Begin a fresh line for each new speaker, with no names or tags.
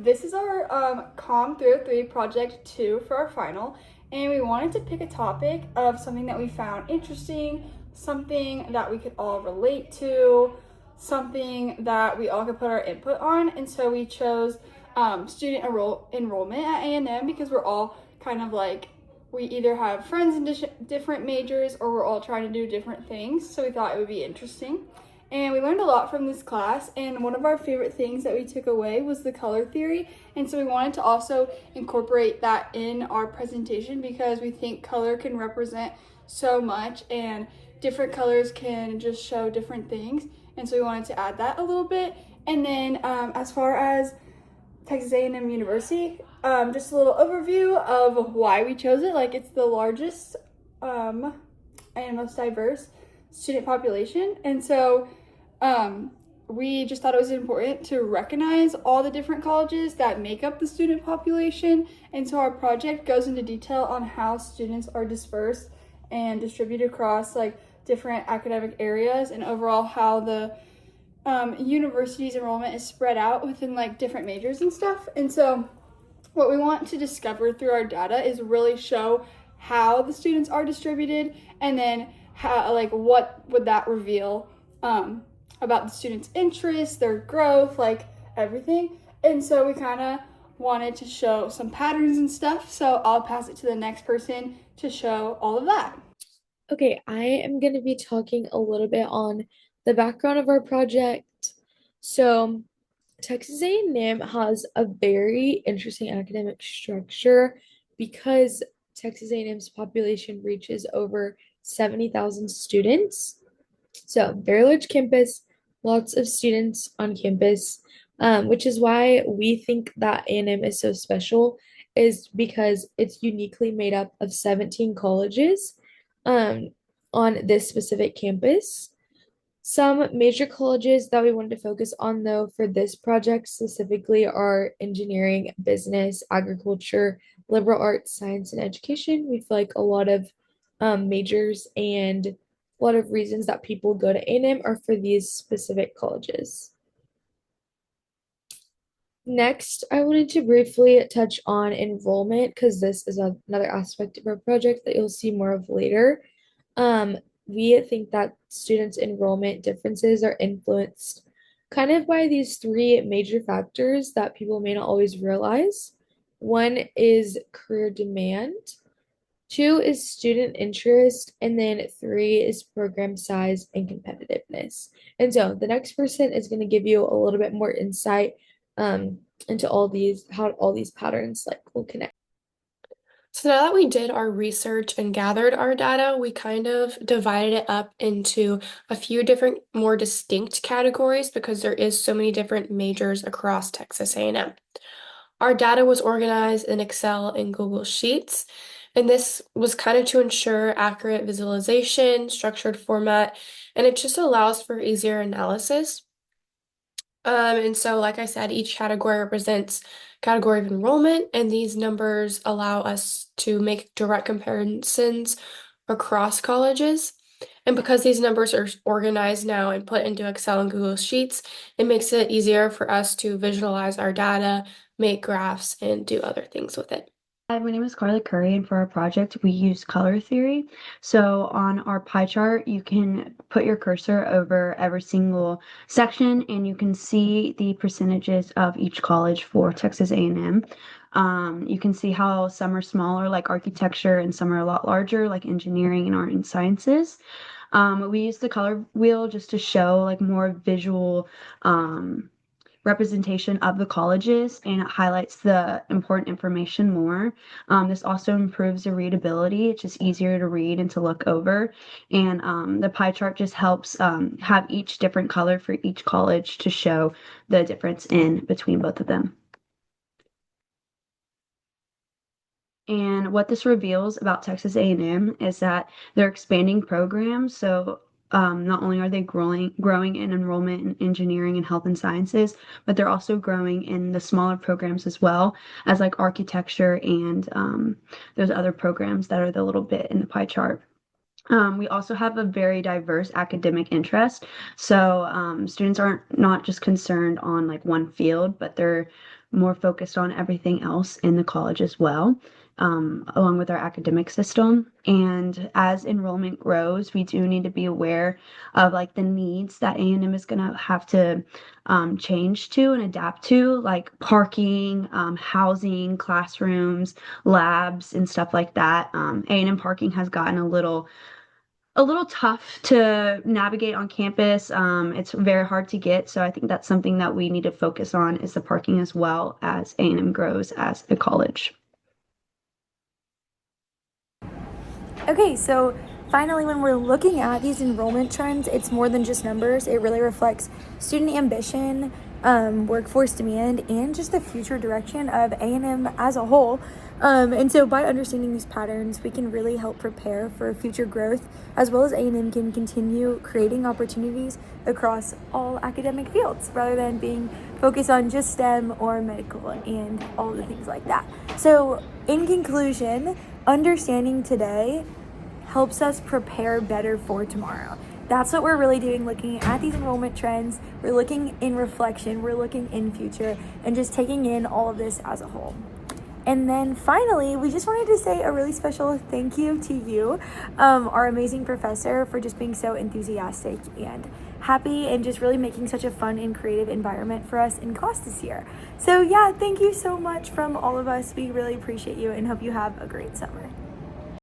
this is our Comm 303 Project 2 for our final, and we wanted to pick a topic of something that we found interesting, something that we could all relate to, something that we all could put our input on, and so we chose student enrollment at A&M because we're all kind of like, we either have friends in different majors or we're all trying to do different things, so we thought it would be interesting. And we learned a lot from this class, and one of our favorite things that we took away was the color theory. And so we wanted to also incorporate that in our presentation because we think color can represent so much and different colors can just show different things. And so we wanted to add that a little bit. And then as far as Texas A&M University, just a little overview of why we chose it. Like, it's the largest and most diverse student population, and so we just thought it was important to recognize all the different colleges that make up the student population. And so our project goes into detail on how students are dispersed and distributed across like different academic areas, and overall how the university's enrollment is spread out within like different majors and stuff. And so what we want to discover through our data is really show how the students are distributed, and then how, like, what would that reveal about the students' interests, their growth, like everything. And so we kind of wanted to show some patterns and stuff. So I'll pass it to the next person to show all of that.
Okay, I am going to be talking a little bit on the background of our project. So, Texas A&M has a very interesting academic structure because Texas A&M's population reaches over 70,000 students. So, very large campus, lots of students on campus, which is why we think that A&M is so special, is because it's uniquely made up of 17 colleges um, on this specific campus. Some major colleges that we wanted to focus on, though, for this project specifically are engineering, business, agriculture, liberal arts, science, and education. We feel like a lot of majors and a lot of reasons that people go to A&M are for these specific colleges. Next, I wanted to briefly touch on enrollment because this is another aspect of our project that you'll see more of later. Um, we think that students' enrollment differences are influenced kind of by these three major factors that people may not always realize. One is career demand, two is student interest, and then three is program size and competitiveness. And so the next person is going to give you a little bit more insight into all these, how all these patterns like will connect.
So now that we did our research and gathered our data, we kind of divided it up into a few different, more distinct categories because there is so many different majors across Texas A&M. Our data was organized in Excel and Google Sheets, and this was kind of to ensure accurate visualization, structured format, and it just allows for easier analysis. And so, like I said, each category represents category of enrollment, and these numbers allow us to make direct comparisons across colleges. And because these numbers are organized now and put into Excel and Google Sheets, it makes it easier for us to visualize our data, make graphs, and do other things with it.
Hi, my name is Carly Curry, and for our project, we use color theory. So on our pie chart, you can put your cursor over every single section, and you can see the percentages of each college for Texas A&M. You can see how some are smaller, like architecture, and some are a lot larger, like engineering and art and sciences. We use the color wheel just to show like more visual representation of the colleges, and it highlights the important information more. This also improves the readability. It's just easier to read and to look over. And the pie chart just helps have each different color for each college to show the difference in between both of them. And what this reveals about Texas A&M is that they're expanding programs. So not only are they growing in enrollment in engineering and health and sciences, but they're also growing in the smaller programs as well as like architecture and those other programs that are the little bit in the pie chart. We also have a very diverse academic interest. So students aren't not just concerned on like one field, but they're more focused on everything else in the college as well, along with our academic system. And as enrollment grows, we do need to be aware of like the needs that A&M is going to have to change to and adapt to, like parking, housing, classrooms, labs, and stuff like that. A&M parking has gotten a little tough to navigate on campus. It's very hard to get, so I think that's something that we need to focus on is the parking as well as A&M grows as a college.
Okay, so finally, when we're looking at these enrollment trends, it's more than just numbers. It really reflects student ambition, workforce demand, and just the future direction of A&M as a whole. And so by understanding these patterns, we can really help prepare for future growth, as well as A&M can continue creating opportunities across all academic fields rather than being focused on just STEM or medical and all the things like that. So in conclusion, understanding today helps us prepare better for tomorrow. That's what we're really doing, looking at these enrollment trends. We're looking in reflection, we're looking in future, and just taking in all of this as a whole. And then finally, we just wanted to say a really special thank you to you, our amazing professor, for just being so enthusiastic and happy and just really making such a fun and creative environment for us in class this year. So yeah, thank you so much from all of us. We really appreciate you and hope you have a great summer.